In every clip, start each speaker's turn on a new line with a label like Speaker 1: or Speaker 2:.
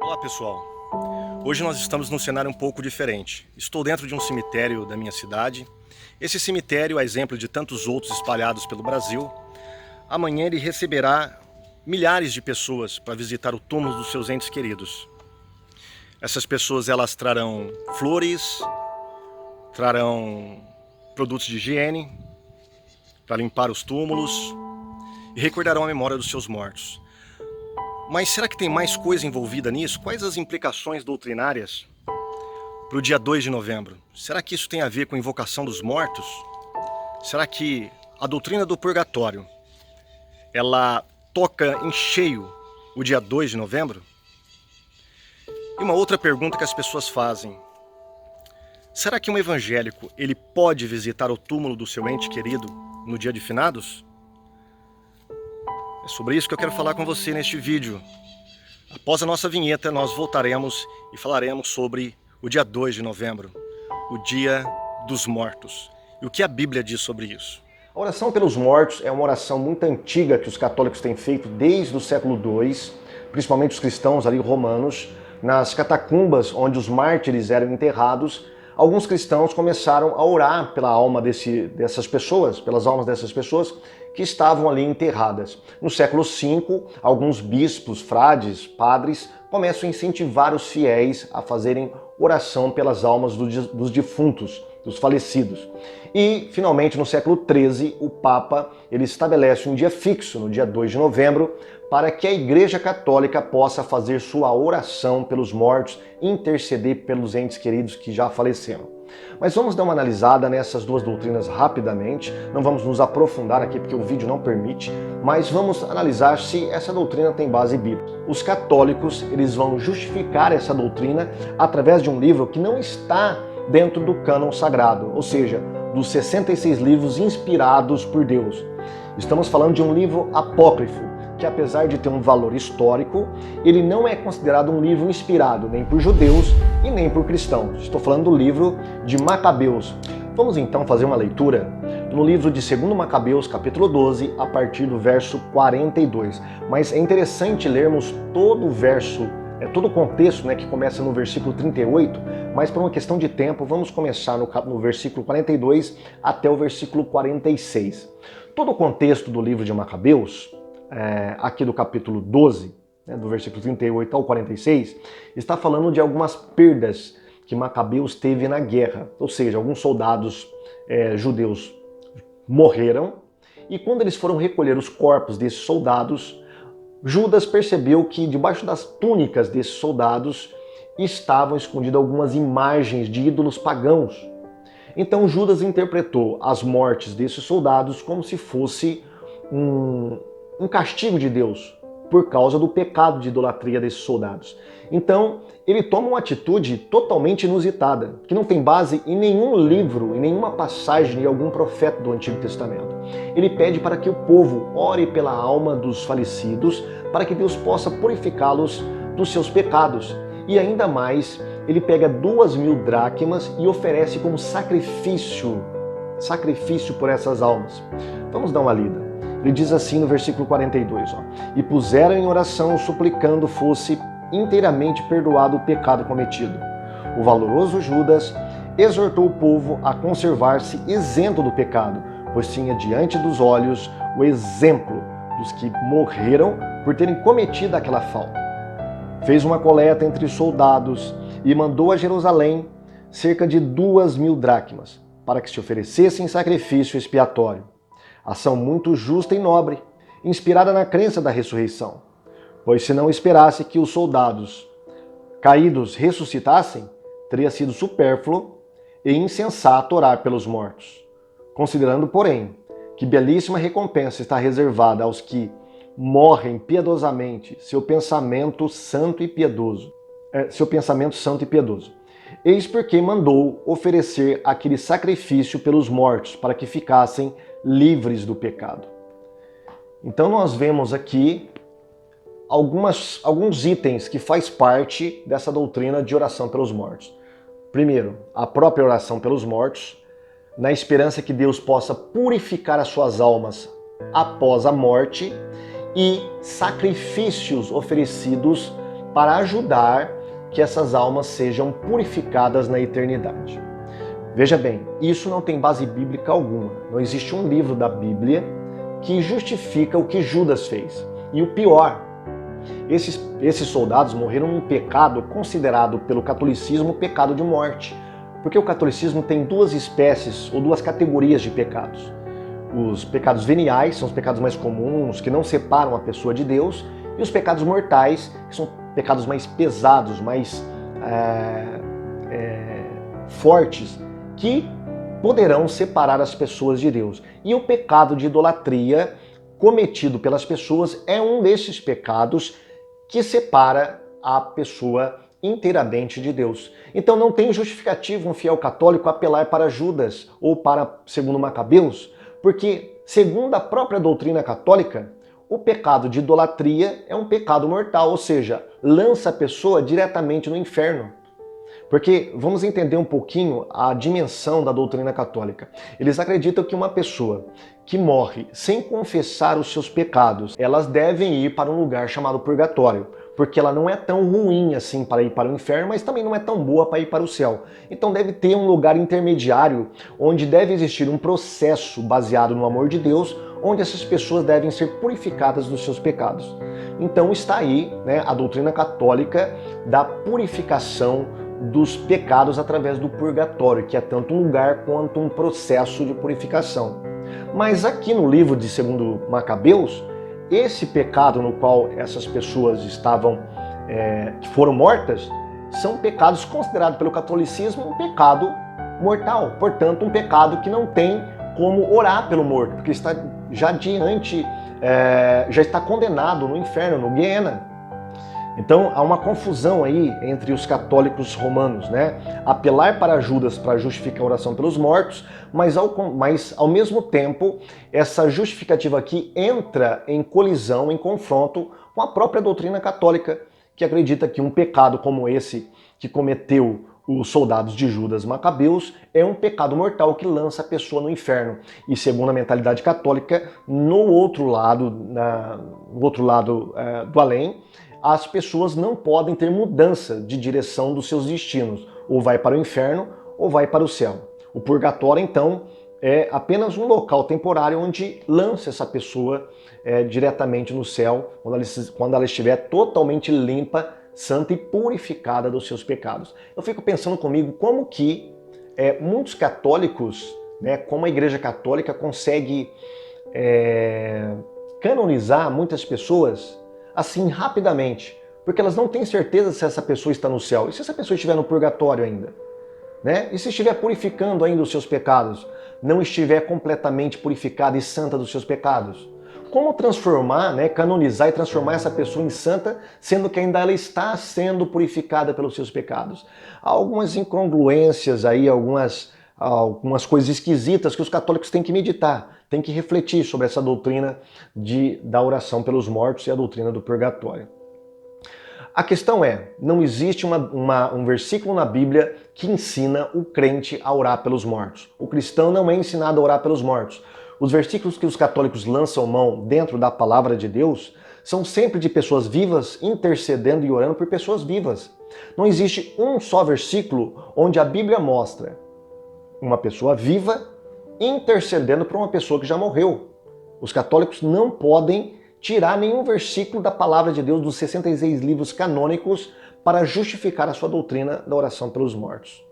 Speaker 1: Olá pessoal, hoje nós estamos num cenário um pouco diferente. Estou dentro de um cemitério da minha cidade. Esse cemitério, a exemplo de tantos outros espalhados pelo Brasil, amanhã ele receberá milhares de pessoas para visitar o túmulo dos seus entes queridos. Essas pessoas elas trarão flores, trarão produtos de higiene para limpar os túmulos e recordarão a memória dos seus mortos. Mas será que tem mais coisa envolvida nisso? Quais as implicações doutrinárias para o dia 2 de novembro? Será que isso tem a ver com a invocação dos mortos? Será que a doutrina do purgatório, ela toca em cheio o dia 2 de novembro? E uma outra pergunta que as pessoas fazem: será que um evangélico ele pode visitar o túmulo do seu ente querido no dia de finados? É sobre isso que eu quero falar com você neste vídeo. Após a nossa vinheta, nós voltaremos e falaremos sobre o dia 2 de novembro, o dia dos mortos, e o que a Bíblia diz sobre isso.
Speaker 2: A oração pelos mortos é uma oração muito antiga que os católicos têm feito desde o século II, principalmente os cristãos ali romanos, nas catacumbas onde os mártires eram enterrados. Alguns cristãos começaram a orar pela alma dessas pessoas, pelas almas dessas pessoas que estavam ali enterradas. No século V, alguns bispos, frades, padres começam a incentivar os fiéis a fazerem oração pelas almas dos defuntos, dos falecidos. E, finalmente, no século XIII, o Papa ele estabelece um dia fixo, no dia 2 de novembro, para que a Igreja Católica possa fazer sua oração pelos mortos e interceder pelos entes queridos que já faleceram. Mas vamos dar uma analisada nessas duas doutrinas rapidamente, não vamos nos aprofundar aqui porque o vídeo não permite, mas vamos analisar se essa doutrina tem base bíblica. Os católicos eles vão justificar essa doutrina através de um livro que não está dentro do cânon sagrado, ou seja, dos 66 livros inspirados por Deus. Estamos falando de um livro apócrifo, que apesar de ter um valor histórico, ele não é considerado um livro inspirado nem por judeus e nem por cristãos. Estou falando do livro de Macabeus. Vamos então fazer uma leitura no livro de 2 Macabeus, capítulo 12, a partir do verso 42. Mas é interessante lermos todo o verso, todo o contexto, que começa no versículo 38, mas por uma questão de tempo, vamos começar no versículo 42 até o versículo 46. Todo o contexto do livro de Macabeus, aqui do capítulo 12, do versículo 38 ao 46, está falando de algumas perdas que Macabeus teve na guerra, ou seja, alguns soldados judeus morreram, e quando eles foram recolher os corpos desses soldados, Judas percebeu que debaixo das túnicas desses soldados estavam escondidas algumas imagens de ídolos pagãos. Então Judas interpretou as mortes desses soldados como se fosse um castigo de Deus por causa do pecado de idolatria desses soldados. Então ele toma uma atitude totalmente inusitada, que não tem base em nenhum livro, em nenhuma passagem de algum profeta do Antigo Testamento. Ele pede para que o povo ore pela alma dos falecidos, para que Deus possa purificá-los dos seus pecados. E ainda mais, ele pega 2.000 dracmas e oferece como sacrifício por essas almas. Vamos dar uma lida. Ele diz assim no versículo 42, e puseram em oração suplicando fosse inteiramente perdoado o pecado cometido. O valoroso Judas exortou o povo a conservar-se isento do pecado, pois tinha diante dos olhos o exemplo dos que morreram por terem cometido aquela falta. Fez uma coleta entre os soldados e mandou a Jerusalém cerca de 2.000 dracmas, para que se oferecessem sacrifício expiatório. Ação muito justa e nobre, inspirada na crença da ressurreição. Pois se não esperasse que os soldados caídos ressuscitassem, teria sido supérfluo e insensato orar pelos mortos. Considerando, porém, que belíssima recompensa está reservada aos que morrem piedosamente seu pensamento santo e piedoso. Eis porque mandou oferecer aquele sacrifício pelos mortos, para que ficassem livres do pecado. Então nós vemos aqui alguns itens que faz parte dessa doutrina de oração pelos mortos. Primeiro, a própria oração pelos mortos, na esperança que Deus possa purificar as suas almas após a morte, e sacrifícios oferecidos para ajudar que essas almas sejam purificadas na eternidade. Veja bem, isso não tem base bíblica alguma. Não existe um livro da Bíblia que justifica o que Judas fez. E o pior, esses soldados morreram num pecado considerado pelo catolicismo pecado de morte. Porque o catolicismo tem duas espécies ou duas categorias de pecados. Os pecados veniais são os pecados mais comuns, que não separam a pessoa de Deus, e os pecados mortais, que são pecados mais pesados, mais fortes, que poderão separar as pessoas de Deus. E o pecado de idolatria cometido pelas pessoas é um desses pecados que separa a pessoa inteiramente de Deus. Então não tem justificativo um fiel católico apelar para Judas ou para segundo Macabeus, porque segundo a própria doutrina católica, o pecado de idolatria é um pecado mortal, ou seja, lança a pessoa diretamente no inferno. Porque vamos entender um pouquinho a dimensão da doutrina católica. Eles acreditam que uma pessoa que morre sem confessar os seus pecados, elas devem ir para um lugar chamado purgatório, porque ela não é tão ruim assim para ir para o inferno, mas também não é tão boa para ir para o céu. Então deve ter um lugar intermediário, onde deve existir um processo baseado no amor de Deus, onde essas pessoas devem ser purificadas dos seus pecados. Então está aí, a doutrina católica da purificação dos pecados através do purgatório, que é tanto um lugar quanto um processo de purificação. Mas aqui no livro de 2 Macabeus, esse pecado no qual essas pessoas que foram mortas, são pecados considerados pelo catolicismo um pecado mortal. Portanto, um pecado que não tem como orar pelo morto, porque está já está condenado no inferno, no Guiena. Então há uma confusão aí entre os católicos romanos, Apelar para Judas para justificar a oração pelos mortos, mas ao mesmo tempo essa justificativa aqui entra em colisão, em confronto com a própria doutrina católica, que acredita que um pecado como esse que cometeu os soldados de Judas Macabeus é um pecado mortal que lança a pessoa no inferno. E segundo a mentalidade católica, no outro lado do além, as pessoas não podem ter mudança de direção dos seus destinos. Ou vai para o inferno ou vai para o céu. O purgatório, então, é apenas um local temporário onde lança essa pessoa diretamente no céu, quando ela estiver totalmente limpa, santa e purificada dos seus pecados. Eu fico pensando comigo como que muitos católicos, como a Igreja Católica consegue canonizar muitas pessoas assim rapidamente, porque elas não têm certeza se essa pessoa está no céu. E se essa pessoa estiver no purgatório ainda? E se estiver purificando ainda os seus pecados? Não estiver completamente purificada e santa dos seus pecados? Como transformar, canonizar e transformar essa pessoa em santa, sendo que ainda ela está sendo purificada pelos seus pecados? Há algumas incongruências aí, algumas coisas esquisitas que os católicos têm que meditar, têm que refletir sobre essa doutrina da oração pelos mortos e a doutrina do purgatório. A questão não existe um versículo na Bíblia que ensina o crente a orar pelos mortos. O cristão não é ensinado a orar pelos mortos. Os versículos que os católicos lançam mão dentro da palavra de Deus são sempre de pessoas vivas intercedendo e orando por pessoas vivas. Não existe um só versículo onde a Bíblia mostra uma pessoa viva intercedendo por uma pessoa que já morreu. Os católicos não podem tirar nenhum versículo da palavra de Deus dos 66 livros canônicos para justificar a sua doutrina da oração pelos mortos.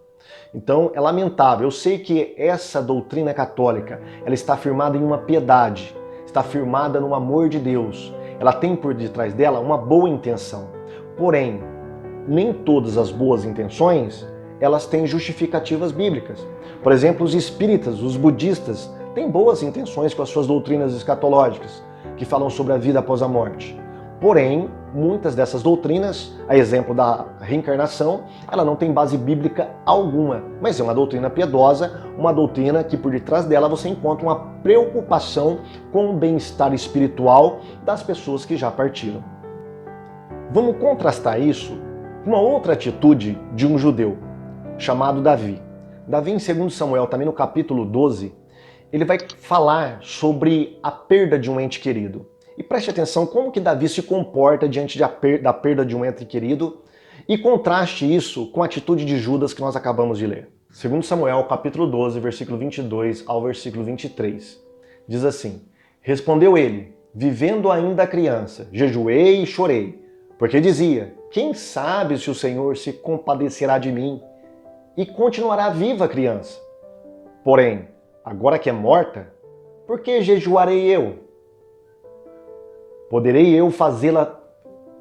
Speaker 2: Então é lamentável. Eu sei que essa doutrina católica, ela está firmada em uma piedade, está firmada no amor de Deus. Ela tem por detrás dela uma boa intenção. Porém, nem todas as boas intenções, elas têm justificativas bíblicas. Por exemplo, os espíritas, os budistas, têm boas intenções com as suas doutrinas escatológicas, que falam sobre a vida após a morte. Porém, muitas dessas doutrinas, a exemplo da reencarnação, ela não tem base bíblica alguma, mas é uma doutrina piedosa, uma doutrina que por detrás dela você encontra uma preocupação com o bem-estar espiritual das pessoas que já partiram. Vamos contrastar isso com uma outra atitude de um judeu, chamado Davi. Davi, em 2 Samuel, também no capítulo 12, ele vai falar sobre a perda de um ente querido. E preste atenção como que Davi se comporta diante da perda de um ente querido e contraste isso com a atitude de Judas que nós acabamos de ler. 2 Samuel, capítulo 12, versículo 22 ao versículo 23. Diz assim: Respondeu ele, vivendo ainda a criança, jejuei e chorei, porque dizia, quem sabe se o Senhor se compadecerá de mim e continuará viva a criança? Porém, agora que é morta, por que jejuarei eu? Poderei eu fazê-la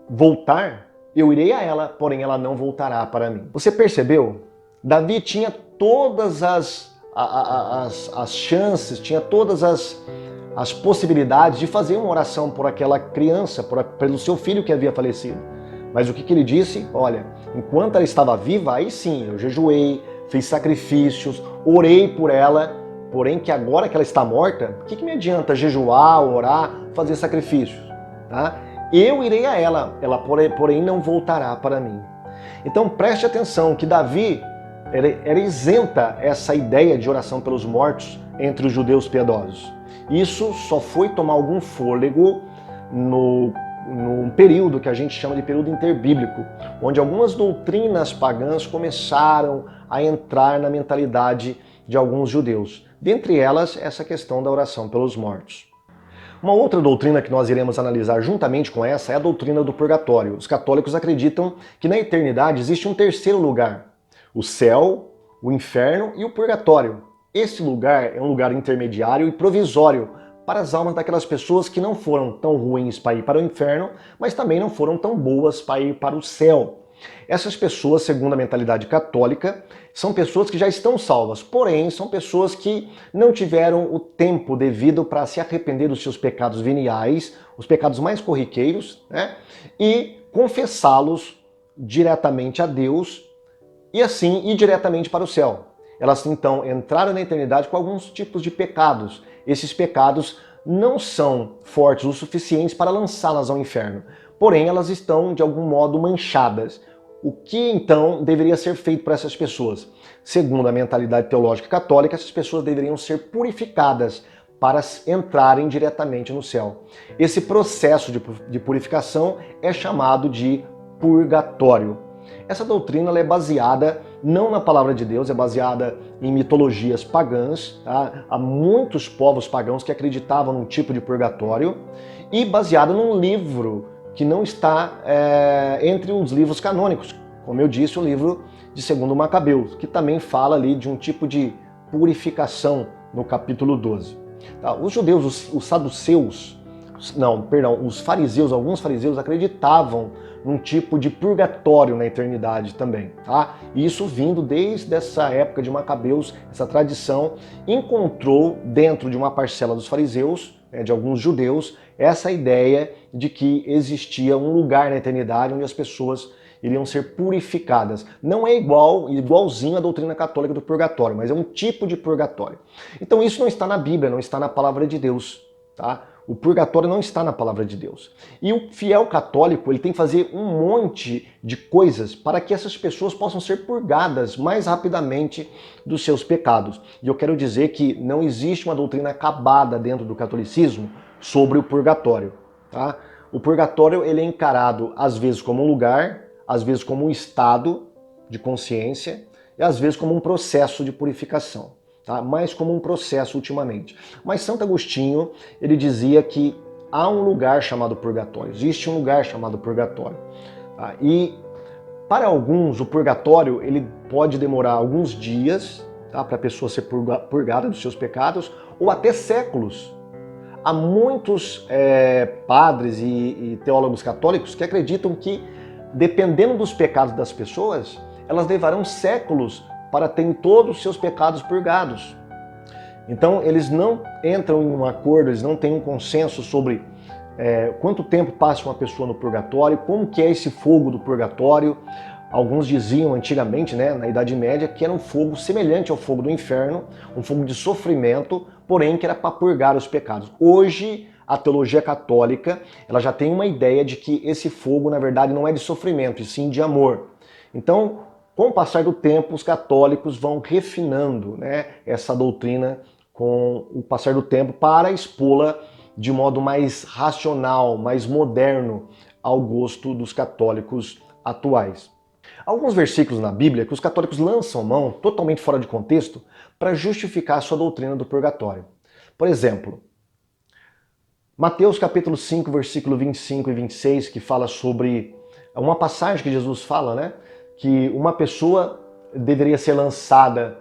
Speaker 2: voltar? Eu irei a ela, porém ela não voltará para mim. Você percebeu? Davi tinha todas as chances, tinha todas as possibilidades de fazer uma oração por aquela criança, pelo seu filho que havia falecido. Mas o que ele disse? Olha, enquanto ela estava viva, aí sim, eu jejuei, fiz sacrifícios, orei por ela, porém que agora que ela está morta, o que me adianta jejuar, orar, fazer sacrifícios? Tá? Eu irei a ela, porém não voltará para mim. Então preste atenção que Davi era isenta essa ideia de oração pelos mortos entre os judeus piedosos. Isso só foi tomar algum fôlego num período que a gente chama de período interbíblico, onde algumas doutrinas pagãs começaram a entrar na mentalidade de alguns judeus. Dentre elas, essa questão da oração pelos mortos. Uma outra doutrina que nós iremos analisar juntamente com essa é a doutrina do purgatório. Os católicos acreditam que na eternidade existe um terceiro lugar, o céu, o inferno e o purgatório. Esse lugar é um lugar intermediário e provisório para as almas daquelas pessoas que não foram tão ruins para ir para o inferno, mas também não foram tão boas para ir para o céu. Essas pessoas, segundo a mentalidade católica, são pessoas que já estão salvas, porém são pessoas que não tiveram o tempo devido para se arrepender dos seus pecados veniais, os pecados mais corriqueiros, né? E confessá-los diretamente a Deus e assim ir diretamente para o céu. Elas então entraram na eternidade com alguns tipos de pecados. Esses pecados não são fortes o suficientes para lançá-las ao inferno, porém elas estão de algum modo manchadas. O que então deveria ser feito para essas pessoas? Segundo a mentalidade teológica católica, essas pessoas deveriam ser purificadas para entrarem diretamente no céu. Esse processo de purificação é chamado de purgatório. Essa doutrina ela é baseada não na palavra de Deus, é baseada em mitologias pagãs. Tá? Há muitos povos pagãos que acreditavam num tipo de purgatório e baseada num livro que não está entre os livros canônicos. Como eu disse, o livro de 2 Macabeus, que também fala ali de um tipo de purificação no capítulo 12. Tá? Os judeus, os saduceus, os fariseus, alguns fariseus acreditavam num tipo de purgatório na eternidade também. Tá? E isso vindo desde essa época de Macabeus, essa tradição encontrou dentro de uma parcela dos fariseus, de alguns judeus, essa ideia de que existia um lugar na eternidade onde as pessoas iriam ser purificadas. Não é igualzinho à doutrina católica do purgatório, mas é um tipo de purgatório. Então isso não está na Bíblia, não está na palavra de Deus. Tá? O purgatório não está na palavra de Deus. E o fiel católico ele tem que fazer um monte de coisas para que essas pessoas possam ser purgadas mais rapidamente dos seus pecados. E eu quero dizer que não existe uma doutrina acabada dentro do catolicismo sobre o purgatório. Tá? O purgatório ele é encarado às vezes como um lugar, às vezes como um estado de consciência e às vezes como um processo de purificação. Tá? Mais como um processo ultimamente. Mas Santo Agostinho, ele dizia que há um lugar chamado purgatório, existe um lugar chamado purgatório. Tá? E para alguns o purgatório ele pode demorar alguns dias, tá? Para a pessoa ser purgada dos seus pecados, ou até séculos. Há muitos padres e teólogos católicos que acreditam que, dependendo dos pecados das pessoas, elas levarão séculos para terem todos os seus pecados purgados. Então eles não entram em um acordo, eles não têm um consenso sobre quanto tempo passa uma pessoa no purgatório, como que é esse fogo do purgatório. Alguns diziam antigamente, na Idade Média, que era um fogo semelhante ao fogo do inferno, um fogo de sofrimento, porém que era para purgar os pecados. Hoje, a teologia católica ela já tem uma ideia de que esse fogo, na verdade, não é de sofrimento, e sim de amor. Então, com o passar do tempo, os católicos vão refinando essa doutrina com o passar do tempo para expô-la de modo mais racional, mais moderno ao gosto dos católicos atuais. Alguns versículos na Bíblia que os católicos lançam mão, totalmente fora de contexto, para justificar a sua doutrina do purgatório. Por exemplo, Mateus capítulo 5, versículo 25 e 26, que fala sobre uma passagem que Jesus fala, né? Que uma pessoa deveria ser lançada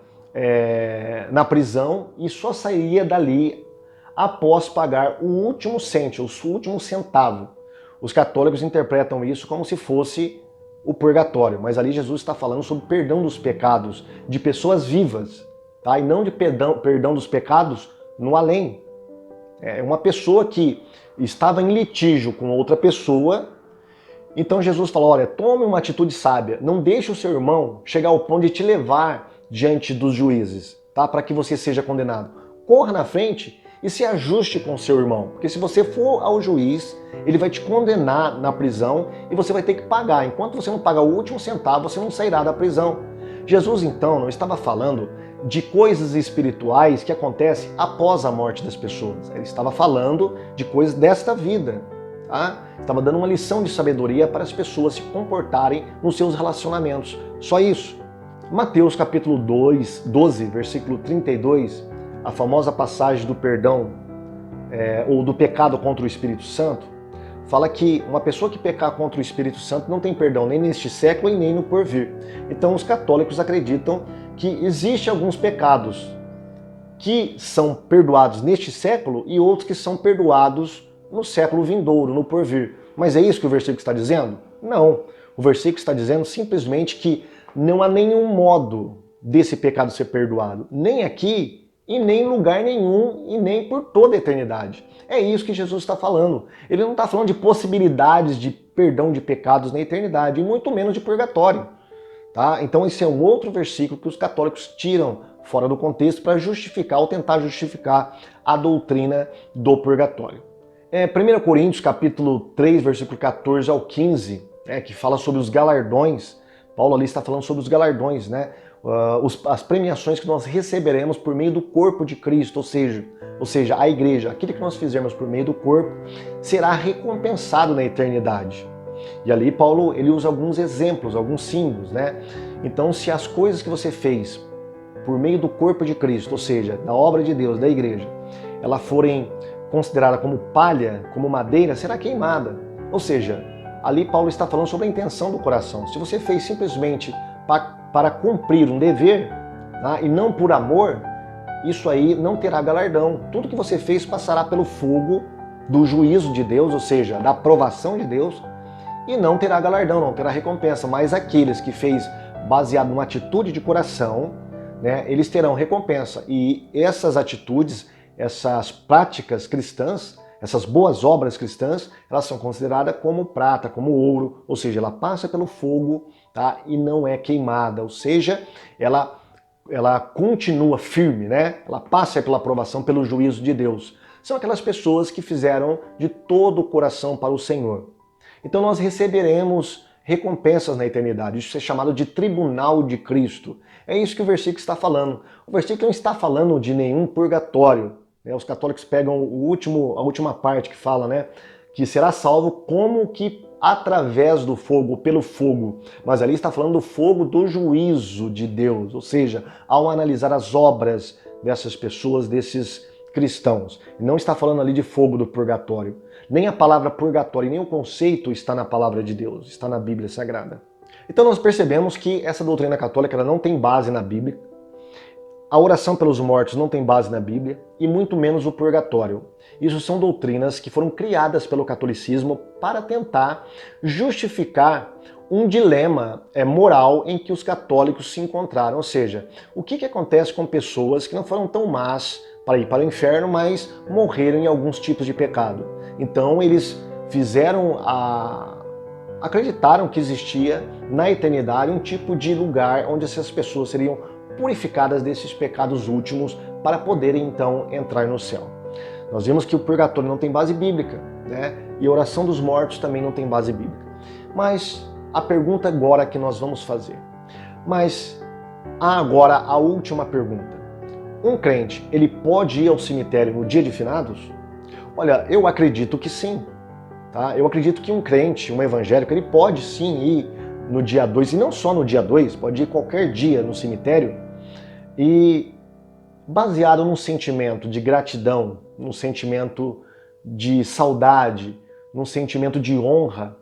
Speaker 2: na prisão e só sairia dali após pagar o último cêntimo, o último centavo. Os católicos interpretam isso como se fosse o purgatório, mas ali Jesus está falando sobre perdão dos pecados de pessoas vivas, tá? E não de perdão dos pecados no além. É uma pessoa que estava em litígio com outra pessoa, então Jesus falou, olha, tome uma atitude sábia, não deixe o seu irmão chegar ao ponto de te levar diante dos juízes, tá? Para que você seja condenado. Corra na frente e se ajuste com seu irmão, porque se você for ao juiz, ele vai te condenar na prisão e você vai ter que pagar. Enquanto você não pagar o último centavo, você não sairá da prisão. Jesus, então, não estava falando de coisas espirituais que acontecem após a morte das pessoas. Ele estava falando de coisas desta vida. Tá? Estava dando uma lição de sabedoria para as pessoas se comportarem nos seus relacionamentos. Só isso. Mateus capítulo 12, versículo 32, a famosa passagem do perdão ou do pecado contra o Espírito Santo, fala que uma pessoa que pecar contra o Espírito Santo não tem perdão nem neste século e nem no porvir. Então os católicos acreditam que existem alguns pecados que são perdoados neste século e outros que são perdoados no século vindouro, no porvir. Mas é isso que o versículo está dizendo? Não. O versículo está dizendo simplesmente que não há nenhum modo desse pecado ser perdoado, nem aqui e nem em lugar nenhum e nem por toda a eternidade. É isso que Jesus está falando. Ele não está falando de possibilidades de perdão de pecados na eternidade, e muito menos de purgatório. Tá? Então esse é um outro versículo que os católicos tiram fora do contexto para justificar ou tentar justificar a doutrina do purgatório. 1 Coríntios capítulo 3, versículo 14 ao 15, que fala sobre os galardões. Paulo ali está falando sobre os galardões, né? As premiações que nós receberemos por meio do corpo de Cristo, ou seja, a igreja, aquilo que nós fizermos por meio do corpo, será recompensado na eternidade. E ali Paulo ele usa alguns exemplos, alguns símbolos, né? Então, se as coisas que você fez por meio do corpo de Cristo, ou seja, da obra de Deus, da igreja, elas forem consideradas como palha, como madeira, será queimada. Ou seja, ali Paulo está falando sobre a intenção do coração. Se você fez simplesmente para cumprir um dever, tá? E não por amor, isso aí não terá galardão. Tudo que você fez passará pelo fogo do juízo de Deus, ou seja, da aprovação de Deus, e não terá galardão, não terá recompensa. Mas aqueles que fez baseado numa atitude de coração, né, eles terão recompensa. E essas atitudes, essas práticas cristãs, essas boas obras cristãs, elas são consideradas como prata, como ouro, ou seja, ela passa pelo fogo, tá? E não é queimada, ou seja, ela continua firme, né? Ela passa pela aprovação, pelo juízo de Deus. São aquelas pessoas que fizeram de todo o coração para o Senhor. Então nós receberemos recompensas na eternidade. Isso é chamado de tribunal de Cristo. É isso que o versículo está falando. O versículo não está falando de nenhum purgatório. Os católicos pegam a última parte que fala, né, que será salvo como que através do fogo, pelo fogo. Mas ali está falando do fogo do juízo de Deus, ou seja, ao analisar as obras dessas pessoas, desses cristãos. Não está falando ali de fogo do purgatório. Nem a palavra purgatório, nem o conceito está na palavra de Deus, está na Bíblia Sagrada. Então nós percebemos que essa doutrina católica ela não tem base na Bíblia. A oração pelos mortos não tem base na Bíblia e muito menos o purgatório. Isso são doutrinas que foram criadas pelo catolicismo para tentar justificar um dilema moral em que os católicos se encontraram. Ou seja, o que acontece com pessoas que não foram tão más para ir para o inferno, mas morreram em alguns tipos de pecado. Então eles acreditaram que existia na eternidade um tipo de lugar onde essas pessoas seriam purificadas desses pecados últimos para poderem então entrar no céu. Nós vimos que o purgatório não tem base bíblica, né? E a oração dos mortos também não tem base bíblica. Mas a pergunta agora que nós vamos fazer. Mas há agora a última pergunta. Um crente, ele pode ir ao cemitério no dia de finados? Olha, eu acredito que sim. Tá? Eu acredito que um crente, um evangélico, ele pode sim ir no dia 2, e não só no dia 2, pode ir qualquer dia no cemitério, e baseado num sentimento de gratidão, num sentimento de saudade, num sentimento de honra,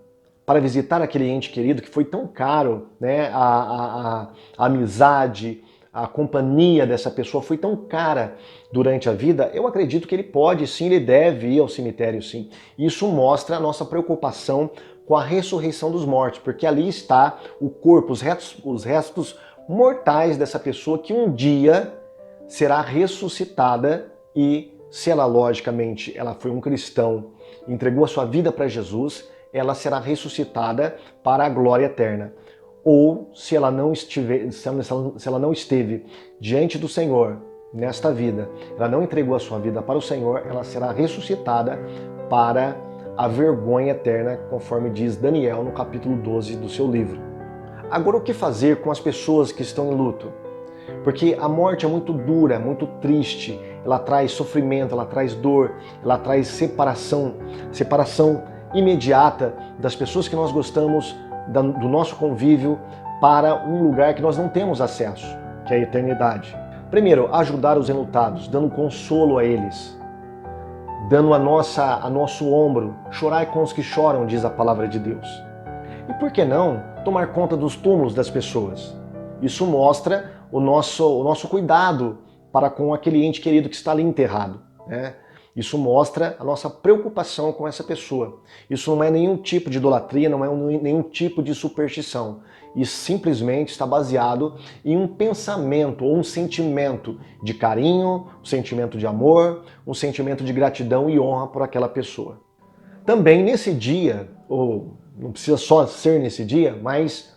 Speaker 2: para visitar aquele ente querido que foi tão caro, né? A amizade, a companhia dessa pessoa foi tão cara durante a vida, eu acredito que ele pode sim, ele deve ir ao cemitério sim. Isso mostra a nossa preocupação com a ressurreição dos mortos, porque ali está o corpo, os restos mortais dessa pessoa que um dia será ressuscitada e, se ela logicamente ela foi um cristão, entregou a sua vida para Jesus, ela será ressuscitada para a glória eterna. Ou se ela não esteve diante do Senhor nesta vida, ela não entregou a sua vida para o Senhor, ela será ressuscitada para a vergonha eterna, conforme diz Daniel no capítulo 12 do seu livro. Agora, o que fazer com as pessoas que estão em luto? Porque a morte é muito dura, muito triste, ela traz sofrimento, ela traz dor, ela traz separação imediata das pessoas que nós gostamos, do nosso convívio, para um lugar que nós não temos acesso, que é a eternidade. Primeiro, ajudar os enlutados, dando consolo a eles, dando a nosso ombro, chorai com os que choram, diz a palavra de Deus. E por que não tomar conta dos túmulos das pessoas? Isso mostra o nosso cuidado para com aquele ente querido que está ali enterrado, né? Isso mostra a nossa preocupação com essa pessoa. Isso não é nenhum tipo de idolatria, não é nenhum tipo de superstição. Isso simplesmente está baseado em um pensamento ou um sentimento de carinho, um sentimento de amor, um sentimento de gratidão e honra por aquela pessoa. Também nesse dia, ou não precisa só ser nesse dia, mas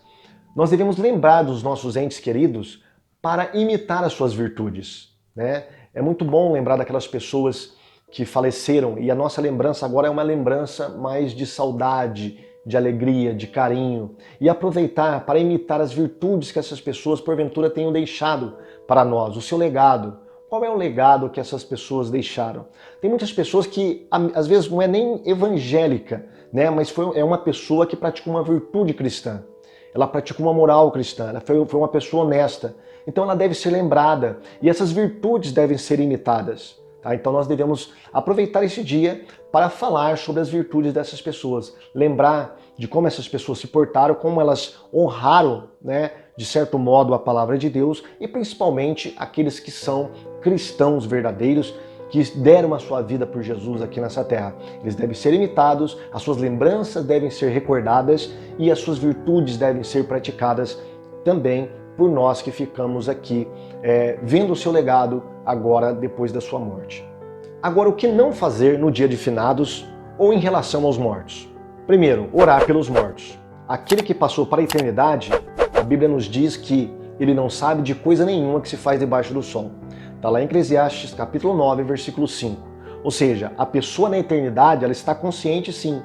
Speaker 2: nós devemos lembrar dos nossos entes queridos para imitar as suas virtudes, né? É muito bom lembrar daquelas pessoas que faleceram, e a nossa lembrança agora é uma lembrança mais de saudade, de alegria, de carinho, e aproveitar para imitar as virtudes que essas pessoas porventura tenham deixado para nós, o seu legado. Qual é o legado que essas pessoas deixaram? Tem muitas pessoas que às vezes não é nem evangélica, né, mas é uma pessoa que praticou uma virtude cristã. Ela praticou uma moral cristã, ela foi uma pessoa honesta. Então ela deve ser lembrada, e essas virtudes devem ser imitadas. Tá? Então nós devemos aproveitar esse dia para falar sobre as virtudes dessas pessoas, lembrar de como essas pessoas se portaram, como elas honraram, né, de certo modo, a palavra de Deus, e principalmente aqueles que são cristãos verdadeiros, que deram a sua vida por Jesus aqui nessa terra. Eles devem ser imitados, as suas lembranças devem ser recordadas e as suas virtudes devem ser praticadas também por nós que ficamos aqui vendo o seu legado agora depois da sua morte. Agora, o que não fazer no dia de finados ou em relação aos mortos? Primeiro, orar pelos mortos. Aquele que passou para a eternidade, a Bíblia nos diz que ele não sabe de coisa nenhuma que se faz debaixo do sol. Está lá em Eclesiastes capítulo 9, versículo 5. Ou seja, a pessoa na eternidade, ela está consciente sim,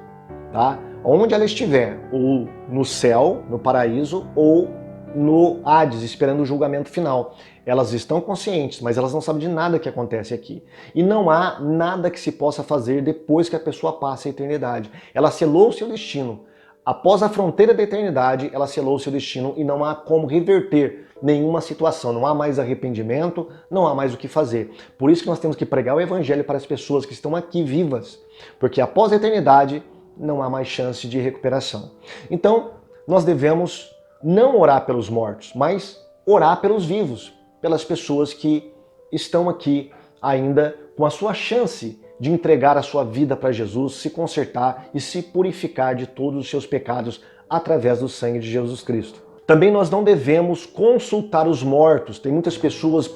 Speaker 2: tá? Onde ela estiver, ou no céu, no paraíso, ou no Hades, esperando o julgamento final. Elas estão conscientes, mas elas não sabem de nada que acontece aqui. E não há nada que se possa fazer depois que a pessoa passa a eternidade. Ela selou o seu destino. Após a fronteira da eternidade, ela selou o seu destino e não há como reverter nenhuma situação. Não há mais arrependimento, não há mais o que fazer. Por isso que nós temos que pregar o evangelho para as pessoas que estão aqui vivas. Porque após a eternidade, não há mais chance de recuperação. Então, nós devemos não orar pelos mortos, mas orar pelos vivos, pelas pessoas que estão aqui ainda com a sua chance de entregar a sua vida para Jesus, se consertar e se purificar de todos os seus pecados através do sangue de Jesus Cristo. Também nós não devemos consultar os mortos. Tem muitas pessoas,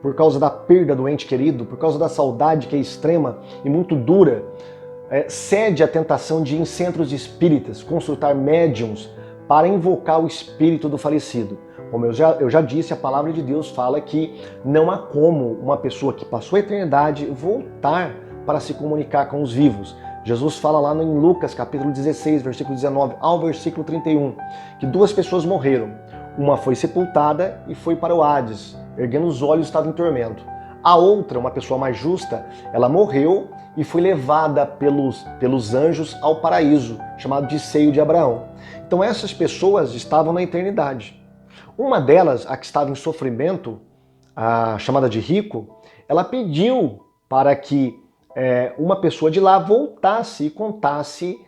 Speaker 2: por causa da perda do ente querido, por causa da saudade que é extrema e muito dura, cede à tentação de ir em centros espíritas, consultar médiums para invocar o espírito do falecido. Como eu já disse, a palavra de Deus fala que não há como uma pessoa que passou a eternidade voltar para se comunicar com os vivos. Jesus fala lá em Lucas capítulo 16, versículo 19 ao versículo 31, que duas pessoas morreram. Uma foi sepultada e foi para o Hades, erguendo os olhos estava em tormento. A outra, uma pessoa mais justa, ela morreu e foi levada pelos anjos ao paraíso, chamado de seio de Abraão. Então essas pessoas estavam na eternidade. Uma delas, a que estava em sofrimento, a chamada de rico, ela pediu para que uma pessoa de lá voltasse e contasse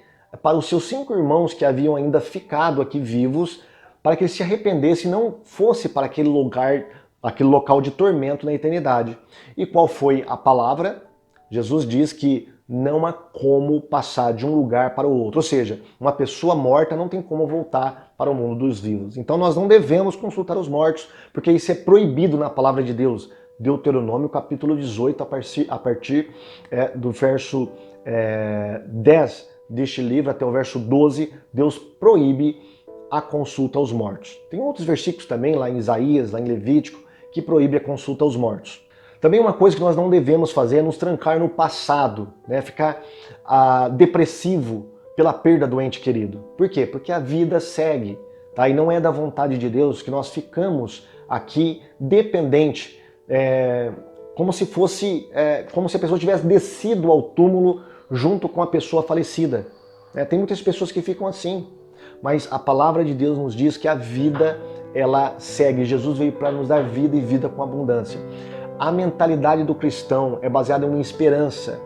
Speaker 2: para os seus 5 irmãos que haviam ainda ficado aqui vivos, para que eles se arrependessem e não fosse para aquele lugar, aquele local de tormento na eternidade. E qual foi a palavra? Jesus diz que não há como passar de um lugar para o outro. Ou seja, uma pessoa morta não tem como voltar para o mundo dos vivos. Então nós não devemos consultar os mortos, porque isso é proibido na palavra de Deus. Deuteronômio capítulo 18, a partir do verso 10 deste livro até o verso 12, Deus proíbe a consulta aos mortos. Tem outros versículos também, lá em Isaías, lá em Levítico, que proíbe a consulta aos mortos. Também uma coisa que nós não devemos fazer é nos trancar no passado, né? Ficar depressivo pela perda do ente querido. Por quê? Porque a vida segue, tá? E não é da vontade de Deus que nós ficamos aqui dependente, como se a pessoa tivesse descido ao túmulo junto com a pessoa falecida. Tem muitas pessoas que ficam assim, mas a palavra de Deus nos diz que a vida, ela segue. Jesus veio para nos dar vida e vida com abundância. A mentalidade do cristão é baseada em uma esperança.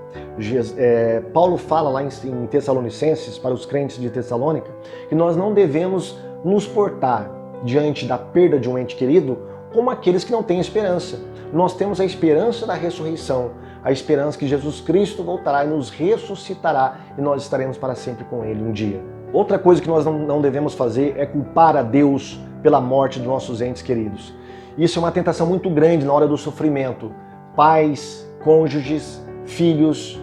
Speaker 2: Paulo fala lá em Tessalonicenses, para os crentes de Tessalônica, que nós não devemos nos portar diante da perda de um ente querido como aqueles que não têm esperança. Nós temos a esperança da ressurreição, a esperança que Jesus Cristo voltará e nos ressuscitará e nós estaremos para sempre com Ele um dia. Outra coisa que nós não devemos fazer é culpar a Deus pela morte dos nossos entes queridos. Isso é uma tentação muito grande na hora do sofrimento. Pais, cônjuges, filhos,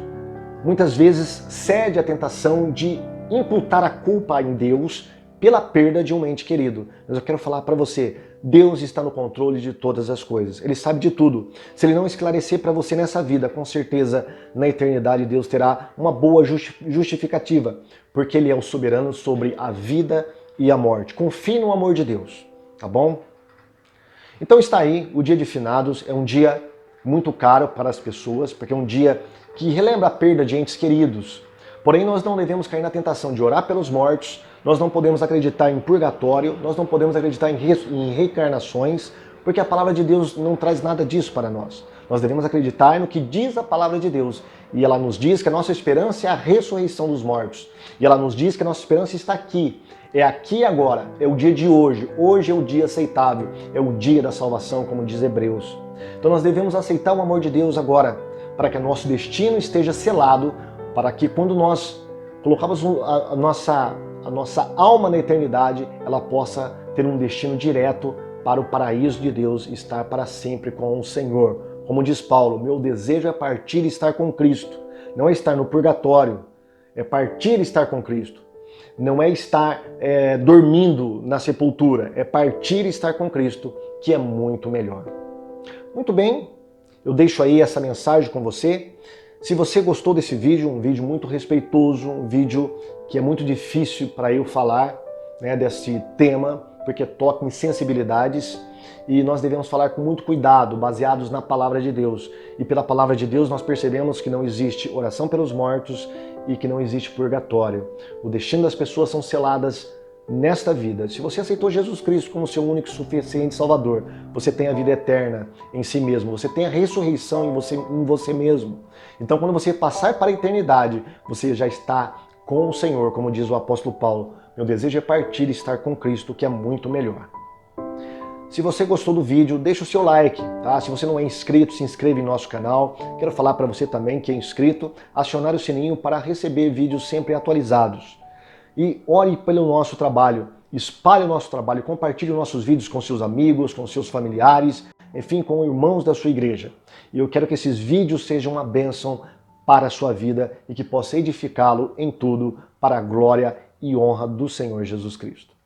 Speaker 2: muitas vezes cede à tentação de imputar a culpa em Deus pela perda de um ente querido. Mas eu quero falar para você, Deus está no controle de todas as coisas. Ele sabe de tudo. Se Ele não esclarecer para você nessa vida, com certeza na eternidade Deus terá uma boa justificativa, porque Ele é o soberano sobre a vida e a morte. Confie no amor de Deus, tá bom? Então está aí, o dia de finados é um dia muito caro para as pessoas, porque é um dia que relembra a perda de entes queridos. Porém, nós não devemos cair na tentação de orar pelos mortos, nós não podemos acreditar em purgatório, nós não podemos acreditar em reencarnações, porque a palavra de Deus não traz nada disso para nós. Nós devemos acreditar no que diz a palavra de Deus. E ela nos diz que a nossa esperança é a ressurreição dos mortos. E ela nos diz que a nossa esperança está aqui. É aqui e agora, é o dia de hoje. Hoje é o dia aceitável, é o dia da salvação, como diz Hebreus. Então nós devemos aceitar o amor de Deus agora, para que o nosso destino esteja selado, para que quando nós colocarmos a nossa alma na eternidade, ela possa ter um destino direto para o paraíso de Deus, estar para sempre com o Senhor. Como diz Paulo, meu desejo é partir e estar com Cristo. Não é estar no purgatório, é partir e estar com Cristo. Não é estar dormindo na sepultura, é partir e estar com Cristo, que é muito melhor. Muito bem, eu deixo aí essa mensagem com você. Se você gostou desse vídeo, um vídeo muito respeitoso, um vídeo que é muito difícil para eu falar, né, desse tema, porque toca em sensibilidades e nós devemos falar com muito cuidado, baseados na palavra de Deus. E pela palavra de Deus nós percebemos que não existe oração pelos mortos e que não existe purgatório. O destino das pessoas são seladas nesta vida. Se você aceitou Jesus Cristo como seu único e suficiente Salvador, você tem a vida eterna em si mesmo, você tem a ressurreição em você mesmo. Então quando você passar para a eternidade, você já está com o Senhor, como diz o apóstolo Paulo. Meu desejo é partir e estar com Cristo, que é muito melhor. Se você gostou do vídeo, deixa o seu like, tá? Se você não é inscrito, se inscreva em nosso canal. Quero falar para você também que é inscrito, acionar o sininho para receber vídeos sempre atualizados. E ore pelo nosso trabalho, espalhe o nosso trabalho, compartilhe os nossos vídeos com seus amigos, com seus familiares, enfim, com irmãos da sua igreja. E eu quero que esses vídeos sejam uma bênção para a sua vida e que possa edificá-lo em tudo para a glória e honra do Senhor Jesus Cristo.